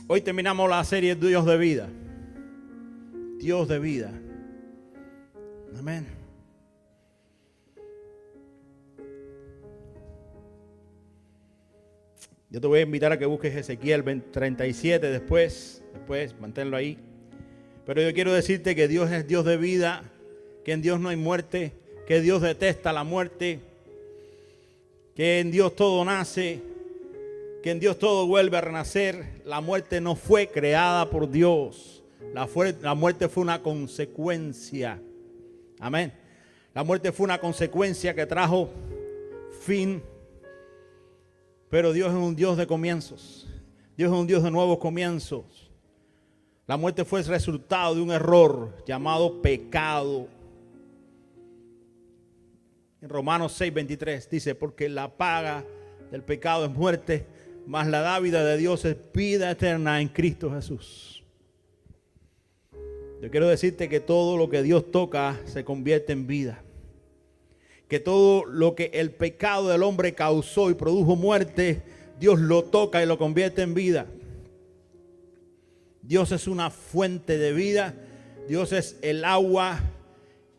Hoy terminamos la serie Dios de vida. Dios de vida. Amén. Yo te voy a invitar a que busques Ezequiel 37 después, manténlo ahí. Pero yo quiero decirte que Dios es Dios de vida, que en Dios no hay muerte, que Dios detesta la muerte, que en Dios todo nace, que en Dios todo vuelve a renacer. La muerte no fue creada por Dios. La muerte fue una consecuencia. Amén. La muerte fue una consecuencia que trajo fin. Pero Dios es un Dios de comienzos. Dios es un Dios de nuevos comienzos. La muerte fue el resultado de un error llamado pecado. En Romanos 6:23 dice, porque la paga del pecado es muerte, mas la dádiva de Dios es vida eterna en Cristo Jesús. Yo quiero decirte que todo lo que Dios toca se convierte en vida. Que todo lo que el pecado del hombre causó y produjo muerte, Dios lo toca y lo convierte en vida. Dios es una fuente de vida. Dios es el agua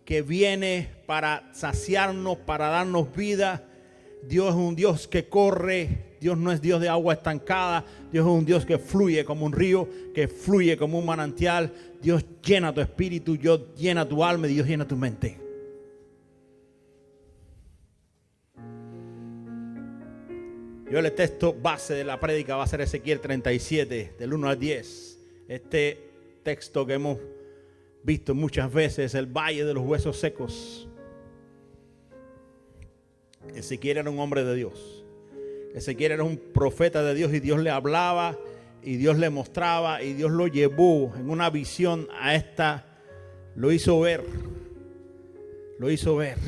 que viene para saciarnos, para darnos vida. Dios es un Dios que corre. Dios no es Dios de agua estancada. Dios es un Dios que fluye como un río, que fluye como un manantial. Dios llena tu espíritu, Dios llena tu alma y Dios llena tu mente. Yo el texto base de la prédica va a ser Ezequiel 37, del 1 al 10. Este texto que hemos visto muchas veces, el valle de los huesos secos. Ezequiel era un hombre de Dios. Ezequiel era un profeta de Dios y Dios le hablaba y Dios le mostraba y Dios lo llevó en una visión a esta. Lo hizo ver. Lo hizo ver.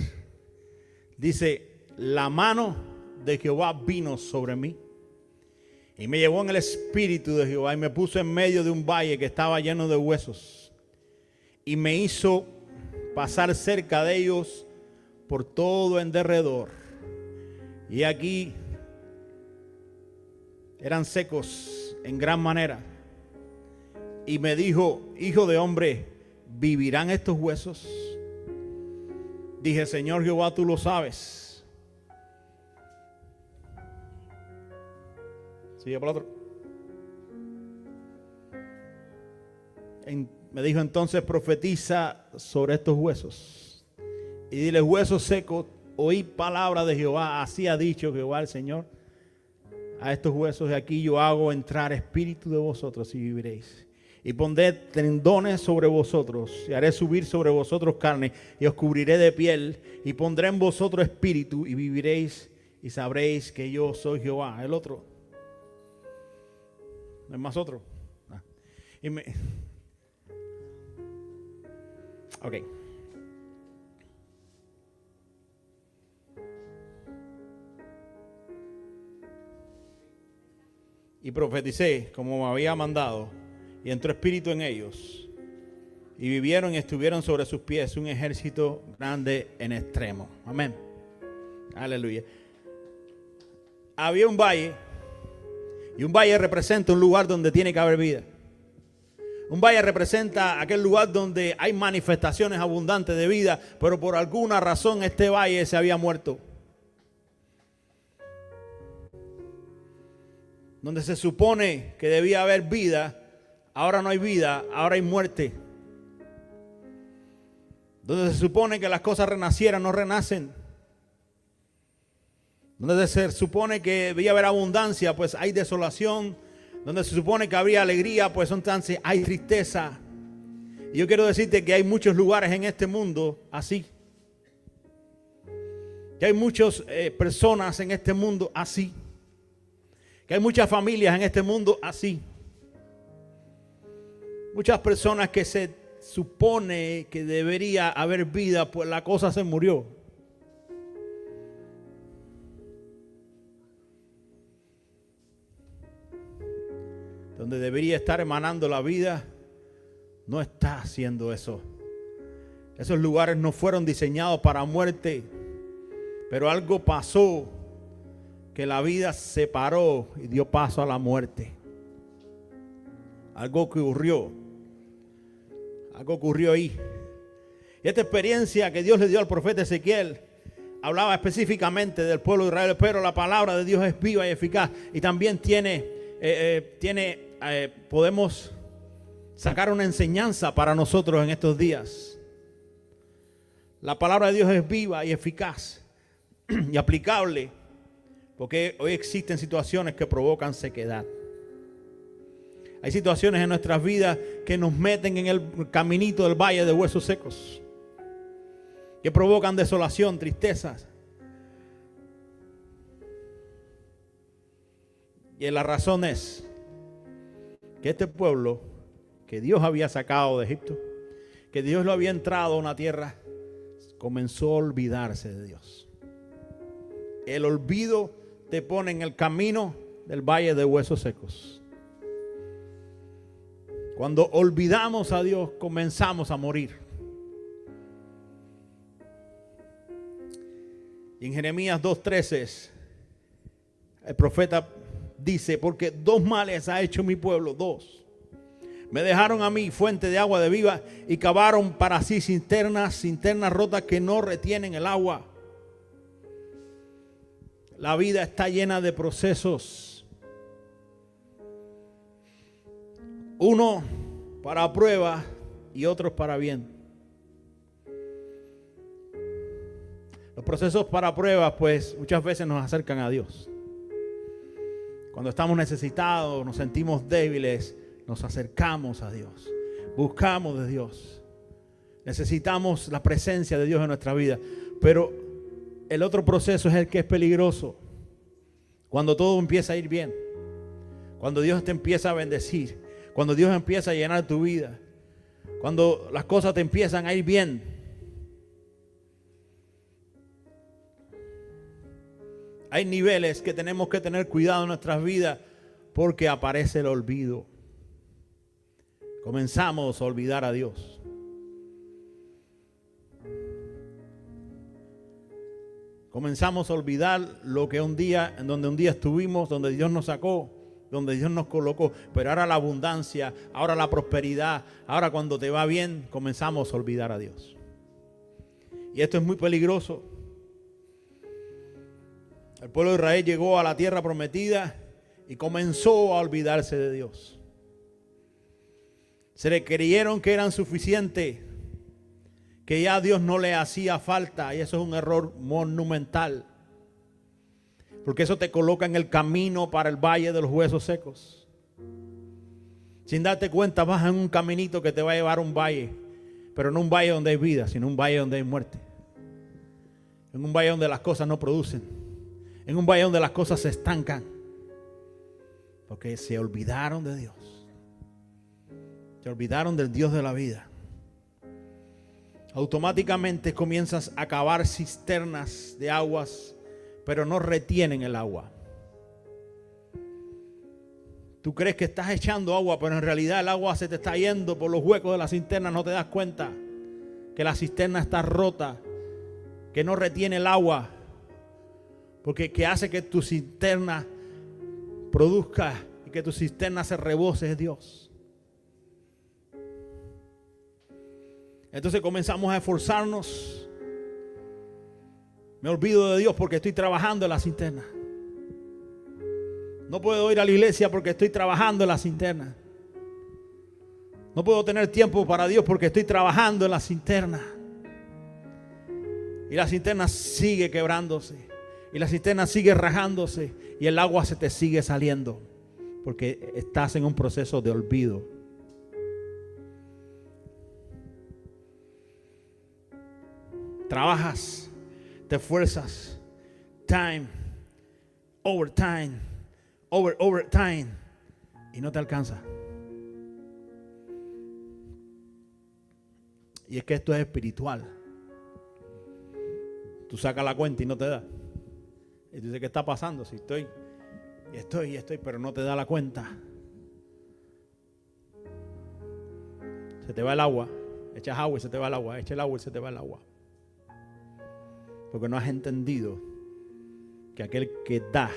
Dice, la mano de Jehová vino sobre mí y me llevó en el espíritu de Jehová y me puso en medio de un valle que estaba lleno de huesos y me hizo pasar cerca de ellos por todo en derredor. Y aquí eran secos en gran manera. Y me dijo, hijo de hombre, ¿vivirán estos huesos? Dije, Señor Jehová, tú lo sabes. Sigue por el otro. Me dijo entonces, profetiza sobre estos huesos. Y dile, huesos secos, oí palabra de Jehová. Así ha dicho Jehová el Señor. A estos huesos de aquí yo hago entrar espíritu de vosotros y viviréis. Y pondré tendones sobre vosotros y haré subir sobre vosotros carne y os cubriré de piel y pondré en vosotros espíritu y viviréis y sabréis que yo soy Jehová. El otro. No es más otro. Ok. Y profeticé como me había mandado, y entró espíritu en ellos, y vivieron y estuvieron sobre sus pies un ejército grande en extremo. Amén. Aleluya. Había un valle, y un valle representa un lugar donde tiene que haber vida. Un valle representa aquel lugar donde hay manifestaciones abundantes de vida, pero por alguna razón este valle se había muerto. Donde se supone que debía haber vida, ahora no hay vida, ahora hay muerte. Donde se supone que las cosas renacieran, no renacen. Donde se supone que debía haber abundancia, pues hay desolación. Donde se supone que habría alegría, pues entonces hay tristeza. Y yo quiero decirte que hay muchos lugares en este mundo así. Que hay muchas personas en este mundo así. Que hay muchas familias en este mundo así. Muchas personas que se supone que debería haber vida, pues la cosa se murió. Donde debería estar emanando la vida, no está haciendo eso. Esos lugares no fueron diseñados para muerte, pero algo pasó que la vida se paró y dio paso a la muerte. Algo ocurrió. Algo ocurrió ahí. Y esta experiencia que Dios le dio al profeta Ezequiel hablaba específicamente del pueblo de Israel, pero la palabra de Dios es viva y eficaz. Y también podemos sacar una enseñanza para nosotros en estos días. La palabra de Dios es viva y eficaz y aplicable, porque hoy existen situaciones que provocan sequedad. Hay situaciones en nuestras vidas que nos meten en el caminito del valle de huesos secos, que provocan desolación, tristezas. Y la razón es que este pueblo que Dios había sacado de Egipto, que Dios lo había entrado a una tierra, comenzó a olvidarse de Dios. El olvido te pone en el camino del valle de huesos secos. Cuando olvidamos a Dios, comenzamos a morir. Y en Jeremías 2:13, el profeta dice: porque dos males ha hecho mi pueblo, dos. Me dejaron a mí fuente de agua de viva y cavaron para sí cisternas rotas que no retienen el agua. La vida está llena de procesos. Uno para prueba y otros para bien. Los procesos para prueba, pues, muchas veces nos acercan a Dios. Cuando estamos necesitados, nos sentimos débiles, nos acercamos a Dios. Buscamos de Dios. Necesitamos la presencia de Dios en nuestra vida. Pero el otro proceso es el que es peligroso. Cuando todo empieza a ir bien. Cuando Dios te empieza a bendecir. Cuando Dios empieza a llenar tu vida. Cuando las cosas te empiezan a ir bien. Hay niveles que tenemos que tener cuidado en nuestras vidas porque aparece el olvido. Comenzamos a olvidar a Dios. Comenzamos a olvidar lo que un día, en donde un día estuvimos, donde Dios nos sacó, donde Dios nos colocó. Pero ahora la abundancia, ahora la prosperidad, ahora cuando te va bien, comenzamos a olvidar a Dios. Y esto es muy peligroso. El pueblo de Israel llegó a la tierra prometida y comenzó a olvidarse de Dios. Se le creyeron que eran suficientes, que ya a Dios no le hacía falta, y eso es un error monumental. Porque eso te coloca en el camino para el valle de los huesos secos. Sin darte cuenta vas en un caminito que te va a llevar a un valle, pero no un valle donde hay vida, sino un valle donde hay muerte. En un valle donde las cosas no producen. En un valle donde las cosas se estancan. Porque se olvidaron de Dios. Se olvidaron del Dios de la vida. Automáticamente comienzas a cavar cisternas de aguas, pero no retienen el agua. Tú crees que estás echando agua, pero en realidad el agua se te está yendo por los huecos de la cisterna. No te das cuenta que la cisterna está rota, que no retiene el agua, porque que hace que tu cisterna produzca y que tu cisterna se rebose es Dios. Entonces comenzamos a esforzarnos. Me olvido de Dios porque estoy trabajando en la cisterna. No puedo ir a la iglesia porque estoy trabajando en la cisterna. No puedo tener tiempo para Dios porque estoy trabajando en la cisterna. Y la cisterna sigue quebrándose. Y la cisterna sigue rajándose. Y el agua se te sigue saliendo. Porque estás en un proceso de olvido. Trabajas, te esfuerzas, overtime, y no te alcanza. Y es que esto es espiritual. Tú sacas la cuenta y no te da. Y tú dices, ¿qué está pasando? Si estoy, pero no te da la cuenta. Se te va el agua, echas agua y se te va el agua, echa el agua y se te va el agua. Porque no has entendido que aquel que da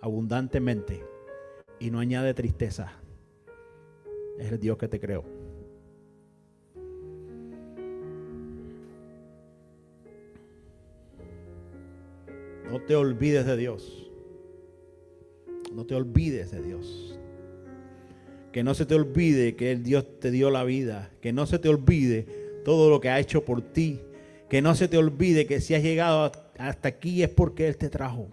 abundantemente y no añade tristeza. Es el Dios que te creó. No te olvides de Dios. No te olvides de Dios. Que no se te olvide que el Dios te dio la vida. Que no se te olvide todo lo que ha hecho por ti. Que no se te olvide que si has llegado hasta aquí es porque Él te trajo.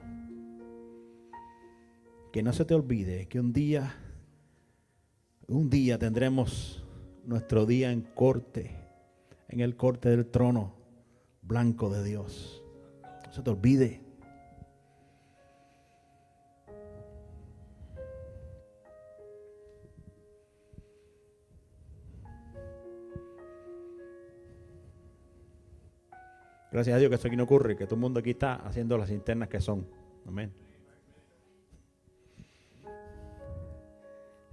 Que no se te olvide que un día tendremos nuestro día en corte, en el corte del trono blanco de Dios. No se te olvide. Gracias a Dios que esto aquí no ocurre, que todo el mundo aquí está haciendo las internas que son. Amén.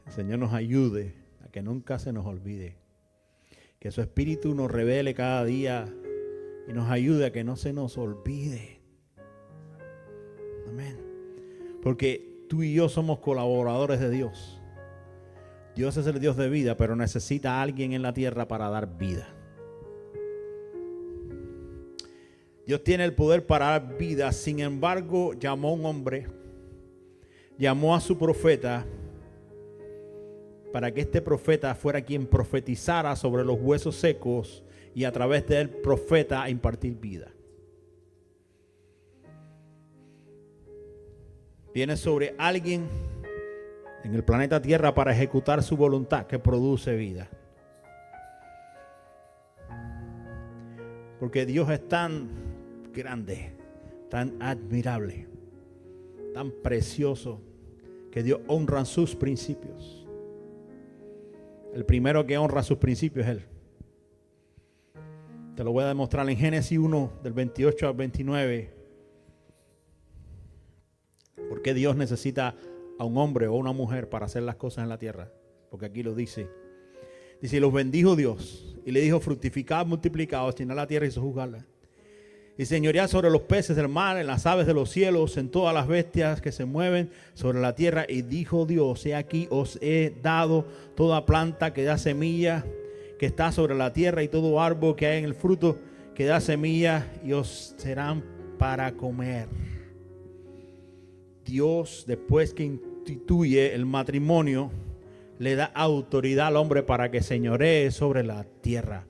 El Señor nos ayude a que nunca se nos olvide. Que su Espíritu nos revele cada día y nos ayude a que no se nos olvide. Amén. Porque tú y yo somos colaboradores de Dios. Dios es el Dios de vida, pero necesita a alguien en la tierra para dar vida. Dios tiene el poder para dar vida. Sin embargo, llamó a un hombre, llamó a su profeta, para que este profeta fuera quien profetizara sobre los huesos secos y a través del profeta impartir vida. Viene sobre alguien en el planeta Tierra para ejecutar su voluntad que produce vida. Porque Dios es tan grande, tan admirable, tan precioso, que Dios honra sus principios. El primero que honra sus principios es Él. Te lo voy a demostrar en Génesis 1, del 28 al 29. ¿Por qué Dios necesita a un hombre o una mujer para hacer las cosas en la tierra? Porque aquí lo dice. Dice, y los bendijo Dios, y le dijo, fructificad, multiplicaos, llenad la tierra y sojuzgadla. Y señoread sobre los peces del mar, en las aves de los cielos, en todas las bestias que se mueven sobre la tierra. Y dijo Dios, he aquí os he dado toda planta que da semilla, que está sobre la tierra, y todo árbol que hay en el fruto, que da semilla, y os serán para comer. Dios, después que instituye el matrimonio, le da autoridad al hombre para que señoree sobre la tierra.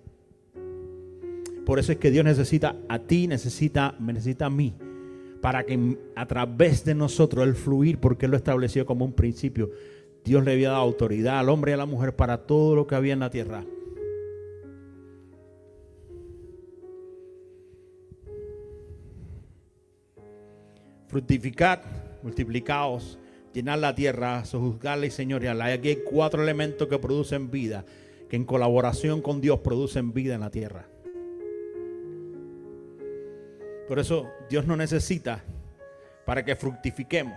Por eso es que Dios necesita a ti, me necesita a mí, para que a través de nosotros el fluir, porque Él lo estableció como un principio. Dios le había dado autoridad al hombre y a la mujer para todo lo que había en la tierra. Fructificad, multiplicaos, llenad la tierra, sojuzgadla y señorearla. Aquí hay 4 elementos que producen vida, que en colaboración con Dios producen vida en la tierra. Por eso Dios nos necesita para que fructifiquemos,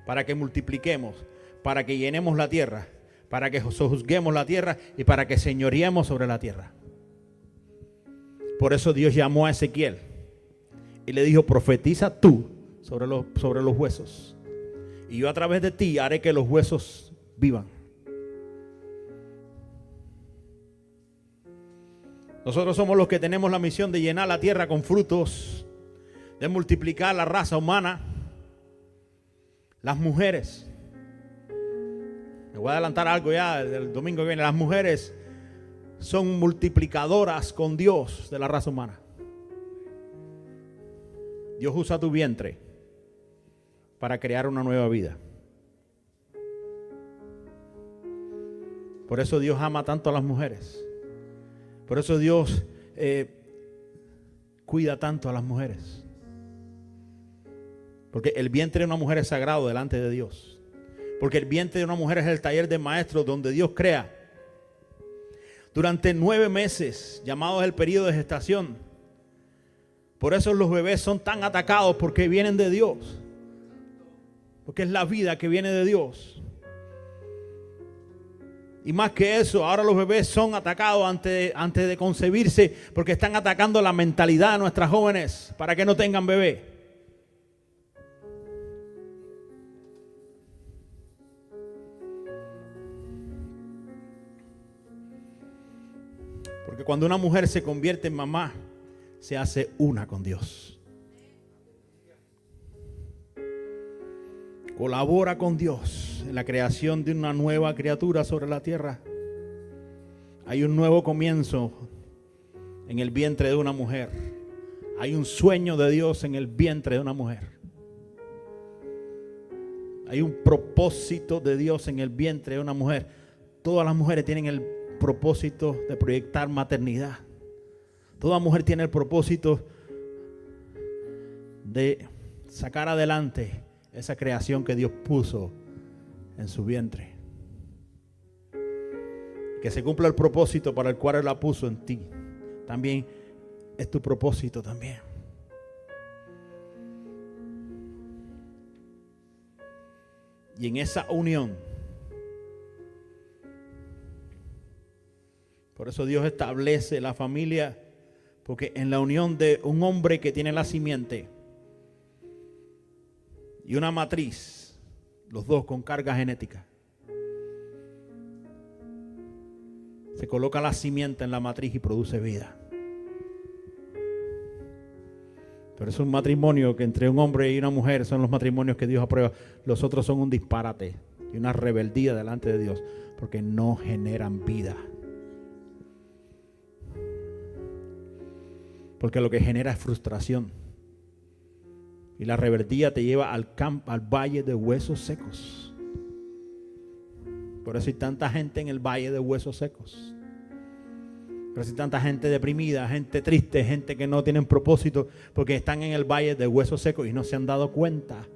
para que multipliquemos, para que llenemos la tierra, para que sojuzguemos la tierra y para que señoreemos sobre la tierra. Por eso Dios llamó a Ezequiel y le dijo, profetiza tú sobre los huesos. Y yo a través de ti haré que los huesos vivan. Nosotros somos los que tenemos la misión de llenar la tierra con frutos, de multiplicar la raza humana. Las mujeres, me voy a adelantar algo ya del domingo que viene, las mujeres son multiplicadoras con Dios de la raza humana. Dios usa tu vientre para crear una nueva vida. Por eso Dios ama tanto a las mujeres. Por eso Dios cuida tanto a las mujeres. Porque el vientre de una mujer es sagrado delante de Dios. Porque el vientre de una mujer es el taller de maestros donde Dios crea. Durante 9 meses, llamados el periodo de gestación. Por eso los bebés son tan atacados, porque vienen de Dios. Porque es la vida que viene de Dios. Y más que eso, ahora los bebés son atacados antes de concebirse, porque están atacando la mentalidad de nuestras jóvenes para que no tengan bebé. Porque cuando una mujer se convierte en mamá, se hace una con Dios. Colabora con Dios en la creación de una nueva criatura sobre la tierra. Hay un nuevo comienzo en el vientre de una mujer. Hay un sueño de Dios en el vientre de una mujer. Hay un propósito de Dios en el vientre de una mujer. Todas las mujeres tienen el propósito de proyectar maternidad. Toda mujer tiene el propósito de sacar adelante esa creación que Dios puso en su vientre. Que se cumpla el propósito para el cual Él la puso en ti. También es tu propósito también. Y en esa unión, por eso Dios establece la familia, porque en la unión de un hombre que tiene la simiente y una matriz, los dos con carga genética, se coloca la simiente en la matriz y produce vida. Pero es un matrimonio que entre un hombre y una mujer son los matrimonios que Dios aprueba. Los otros son un disparate y una rebeldía delante de Dios, porque no generan vida. Porque lo que genera es frustración. Y la rebeldía te lleva al valle de huesos secos. Por eso hay tanta gente en el valle de huesos secos. Por eso hay tanta gente deprimida, gente triste, gente que no tienen propósito, porque están en el valle de huesos secos y no se han dado cuenta.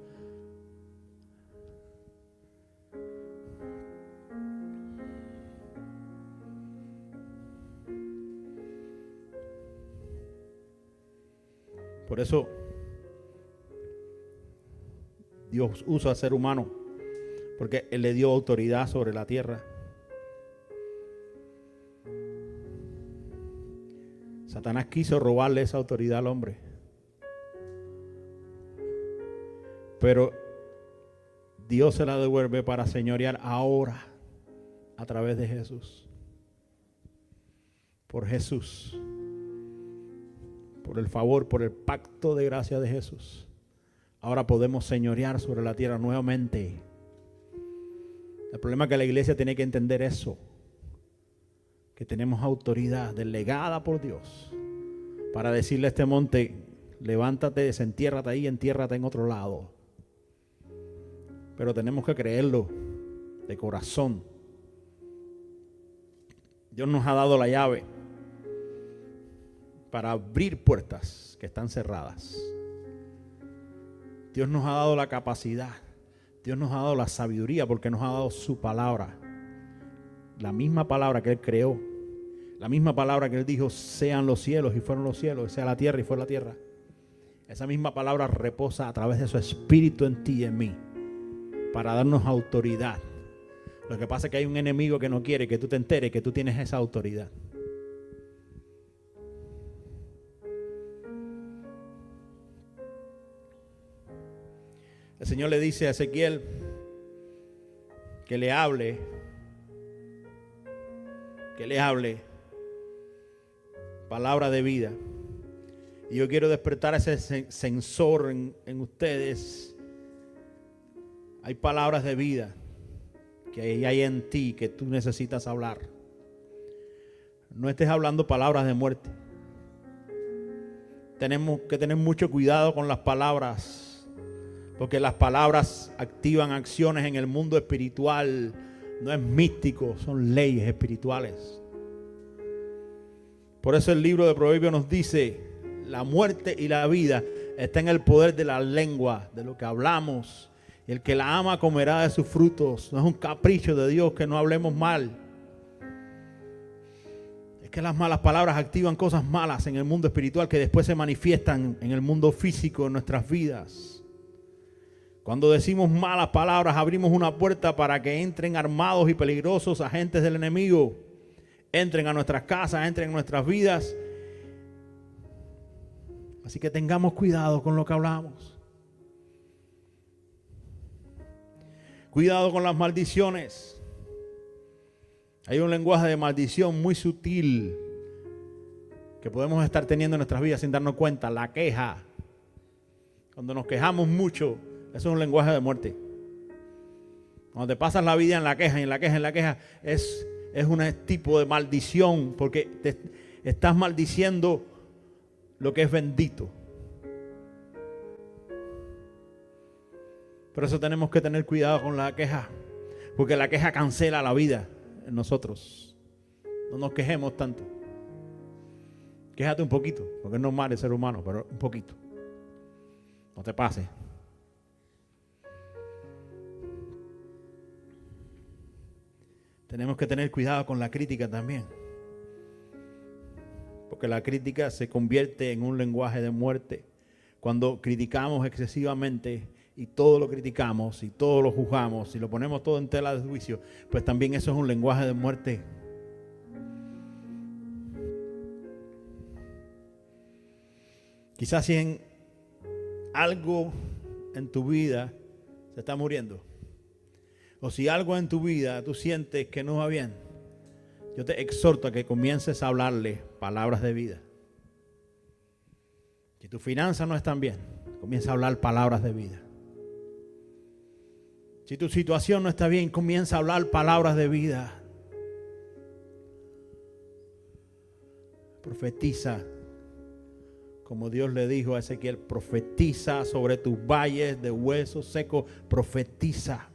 Por eso Dios usa al ser humano, porque Él le dio autoridad sobre la tierra. Satanás quiso robarle esa autoridad al hombre, pero Dios se la devuelve para señorear ahora a través de Jesús. Por Jesús, por el favor, por el pacto de gracia de Jesús, ahora podemos señorear sobre la tierra nuevamente. El problema es que la iglesia tiene que entender eso, que tenemos autoridad delegada por Dios para decirle a este monte: levántate, desentiérrate ahí, entiérrate en otro lado. Pero tenemos que creerlo de corazón. Dios nos ha dado la llave para abrir puertas que están cerradas. Dios nos ha dado la capacidad. Dios nos ha dado la sabiduría, porque nos ha dado su palabra. La misma palabra que Él creó, la misma palabra que Él dijo: sean los cielos y fueron los cielos, sea la tierra y fue la tierra. Esa misma palabra reposa a través de su Espíritu en ti y en mí, para darnos autoridad. Lo que pasa es que hay un enemigo que no quiere que tú te enteres que tú tienes esa autoridad. El Señor le dice a Ezequiel que le hable palabra de vida. Y yo quiero despertar ese sensor en ustedes. Hay palabras de vida que hay en ti que tú necesitas hablar. No estés hablando palabras de muerte. Tenemos que tener mucho cuidado con las palabras, porque las palabras activan acciones en el mundo espiritual. No es místico, son leyes espirituales. Por eso el libro de Proverbios nos dice: la muerte y la vida está en el poder de la lengua, de lo que hablamos. Y el que la ama comerá de sus frutos. No es un capricho de Dios que no hablemos mal. Es que las malas palabras activan cosas malas en el mundo espiritual que después se manifiestan en el mundo físico, en nuestras vidas. Cuando decimos malas palabras, abrimos una puerta para que entren armados y peligrosos agentes del enemigo. Entren a nuestras casas, entren en nuestras vidas. Así que tengamos cuidado con lo que hablamos. Cuidado con las maldiciones. Hay un lenguaje de maldición muy sutil que podemos estar teniendo en nuestras vidas sin darnos cuenta, la queja. Cuando nos quejamos mucho, eso es un lenguaje de muerte. Cuando te pasas la vida en la queja, es un tipo de maldición, porque te estás maldiciendo lo que es bendito. Por eso tenemos que tener cuidado con la queja, porque la queja cancela la vida en nosotros. No nos quejemos tanto. Quéjate un poquito, porque es normal el ser humano, pero un poquito. No te pases. Tenemos que tener cuidado con la crítica también, porque la crítica se convierte en un lenguaje de muerte. Cuando criticamos excesivamente y todo lo criticamos y todo lo juzgamos y lo ponemos todo en tela de juicio, pues también eso es un lenguaje de muerte. Quizás si en algo en tu vida se está muriendo, o si algo en tu vida tú sientes que no va bien, yo te exhorto a que comiences a hablarle palabras de vida. Si tus finanzas no están bien, comienza a hablar palabras de vida. Si tu situación no está bien, comienza a hablar palabras de vida. Profetiza. Como Dios le dijo a Ezequiel, profetiza sobre tus valles de huesos secos, profetiza.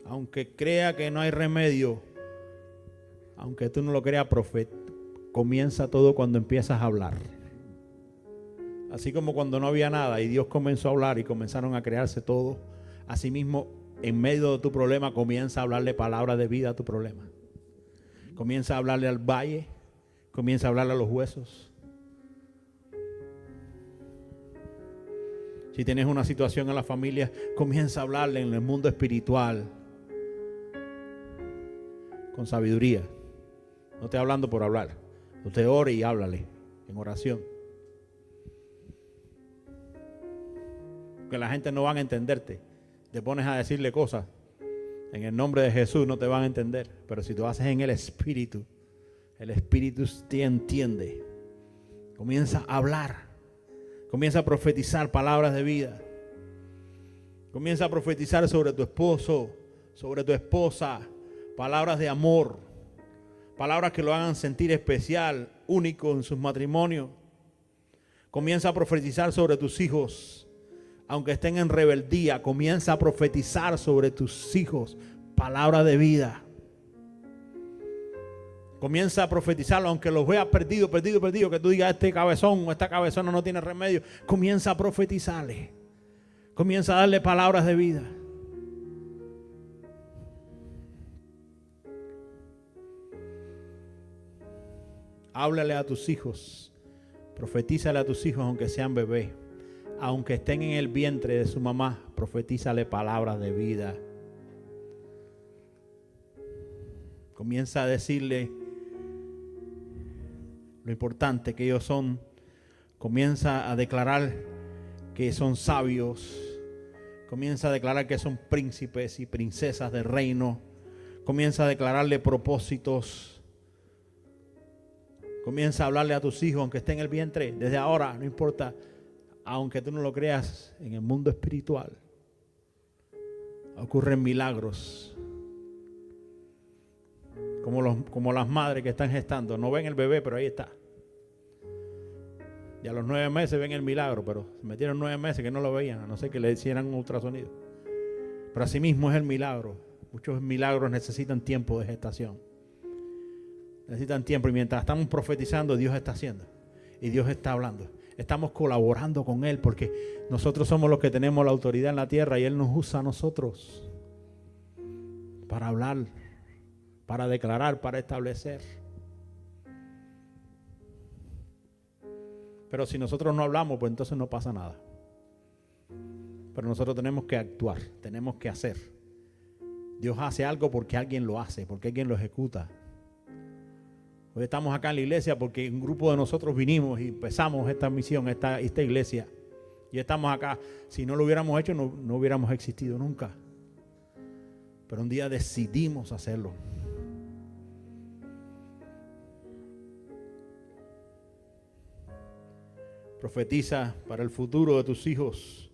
Aunque crea que no hay remedio, aunque tú no lo creas, comienza todo cuando empiezas a hablar. Así como cuando no había nada y Dios comenzó a hablar y comenzaron a crearse todo, asimismo en medio de tu problema comienza a hablarle palabras de vida a tu problema. Comienza a hablarle al valle, comienza a hablarle a los huesos. Si tienes una situación en la familia, comienza a hablarle en el mundo espiritual con sabiduría. No esté hablando por hablar. Usted ore y háblale en oración. Que la gente no van a entenderte. Te pones a decirle cosas. En el nombre de Jesús no te van a entender. Pero si tú haces en el Espíritu te entiende. Comienza a hablar. Comienza a profetizar palabras de vida. Comienza a profetizar sobre tu esposo, sobre tu esposa. Palabras de amor. Palabras que lo hagan sentir especial, único en sus matrimonios. Comienza a profetizar sobre tus hijos. Aunque estén en rebeldía, comienza a profetizar sobre tus hijos palabra de vida. Comienza a profetizarlo, aunque los veas perdido, que tú digas este cabezón o esta cabezona no tiene remedio. Comienza a profetizarle. Comienza a darle palabras de vida. Háblale a tus hijos. Profetízale a tus hijos aunque sean bebés. Aunque estén en el vientre de su mamá, profetízale palabras de vida. Comienza a decirle lo importante que ellos son. Comienza a declarar que son sabios. Comienza a declarar que son príncipes y princesas del reino. Comienza a declararle propósitos. Comienza a hablarle a tus hijos, aunque esté en el vientre, desde ahora, no importa. Aunque tú no lo creas, en el mundo espiritual ocurren milagros. Como las madres que están gestando. No ven el bebé, pero ahí está. Y a los 9 meses ven el milagro, pero se metieron 9 meses que no lo veían, a no ser que le hicieran un ultrasonido. Pero así mismo es el milagro. Muchos milagros necesitan tiempo de gestación. Necesitan tiempo, y mientras estamos profetizando, Dios está haciendo. Y Dios está hablando. Estamos colaborando con Él porque nosotros somos los que tenemos la autoridad en la tierra y Él nos usa a nosotros para hablar, para declarar, para establecer. Pero si nosotros no hablamos, pues entonces no pasa nada. Pero nosotros tenemos que actuar, tenemos que hacer. Dios hace algo porque alguien lo hace, porque alguien lo ejecuta. Hoy estamos acá en la iglesia porque un grupo de nosotros vinimos y empezamos esta misión, esta iglesia. Y estamos acá. Si no lo hubiéramos hecho, no hubiéramos existido nunca. Pero un día decidimos hacerlo. Profetiza para el futuro de tus hijos,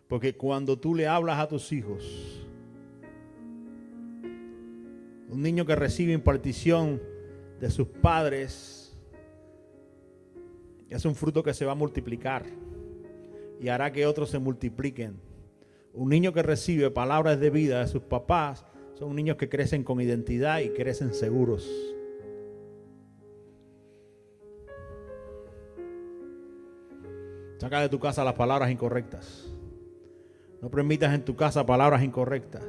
porque cuando tú le hablas a tus hijos, un niño que recibe impartición de sus padres es un fruto que se va a multiplicar y hará que otros se multipliquen. Un niño que recibe palabras de vida de sus papás son niños que crecen con identidad y crecen seguros. Saca de tu casa las palabras incorrectas. No permitas en tu casa palabras incorrectas.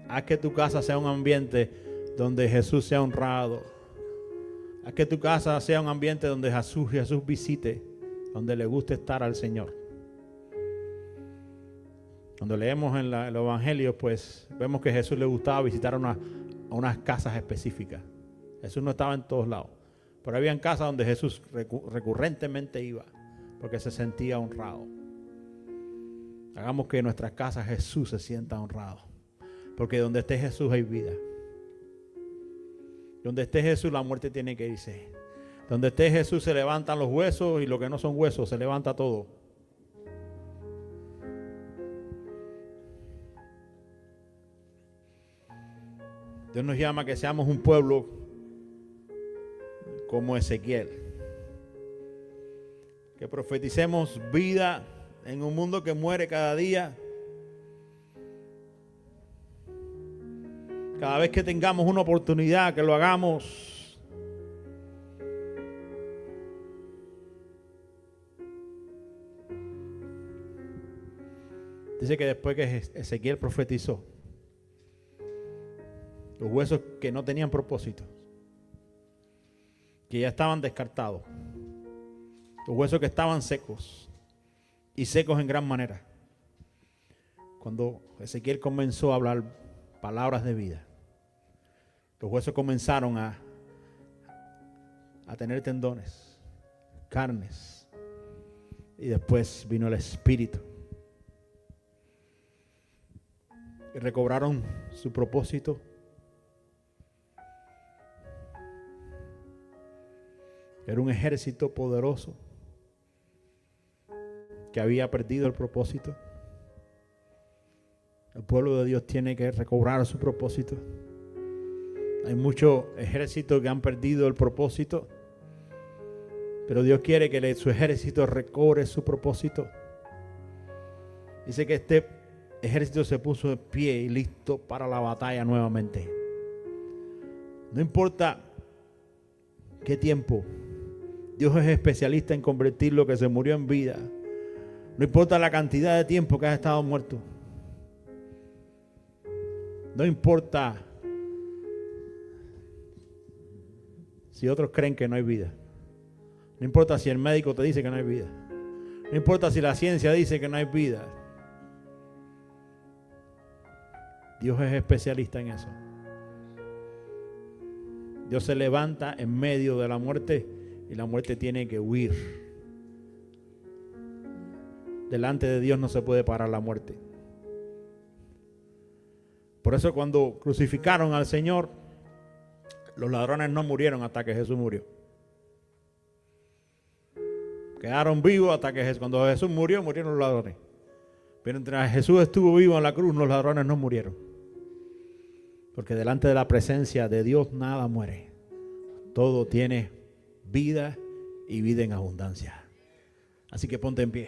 Haz que tu casa sea un ambiente donde Jesús sea honrado. Haz que tu casa sea un ambiente donde Jesús visite, donde le guste estar al Señor. Cuando leemos en el Evangelio, pues vemos que Jesús le gustaba visitar a unas casas específicas. Jesús no estaba en todos lados. Pero había casas donde Jesús recurrentemente iba porque se sentía honrado. Hagamos que en nuestras casas Jesús se sienta honrado. Porque donde esté Jesús hay vida. Donde esté Jesús la muerte tiene que irse. Donde esté Jesús se levantan los huesos y lo que no son huesos se levanta todo. Dios nos llama a que seamos un pueblo como Ezequiel, que profeticemos vida en un mundo que muere cada día. Cada vez que tengamos una oportunidad, que lo hagamos. Dice que después que Ezequiel profetizó, los huesos que no tenían propósito, que ya estaban descartados, los huesos que estaban secos y secos en gran manera. Cuando Ezequiel comenzó a hablar palabras de vida, los huesos comenzaron a tener tendones, carnes, y después vino el Espíritu y recobraron su propósito. Era un ejército poderoso que había perdido el propósito. El pueblo de Dios tiene que recobrar su propósito. Hay muchos ejércitos que han perdido el propósito, pero Dios quiere que su ejército recobre su propósito. Dice que este ejército se puso de pie y listo para la batalla nuevamente. No importa qué tiempo, Dios es especialista en convertir lo que se murió en vida. No importa la cantidad de tiempo que has estado muerto. No importa si otros creen que no hay vida. No importa si el médico te dice que no hay vida. No importa si la ciencia dice que no hay vida. Dios es especialista en eso. Dios se levanta en medio de la muerte y la muerte tiene que huir. Delante de Dios no se puede parar la muerte. Por eso cuando crucificaron al Señor, los ladrones no murieron hasta que Jesús murió. Quedaron vivos hasta que cuando Jesús murió, murieron los ladrones. Pero mientras Jesús estuvo vivo en la cruz, los ladrones no murieron. Porque delante de la presencia de Dios nada muere. Todo tiene vida y vida en abundancia. Así que ponte en pie.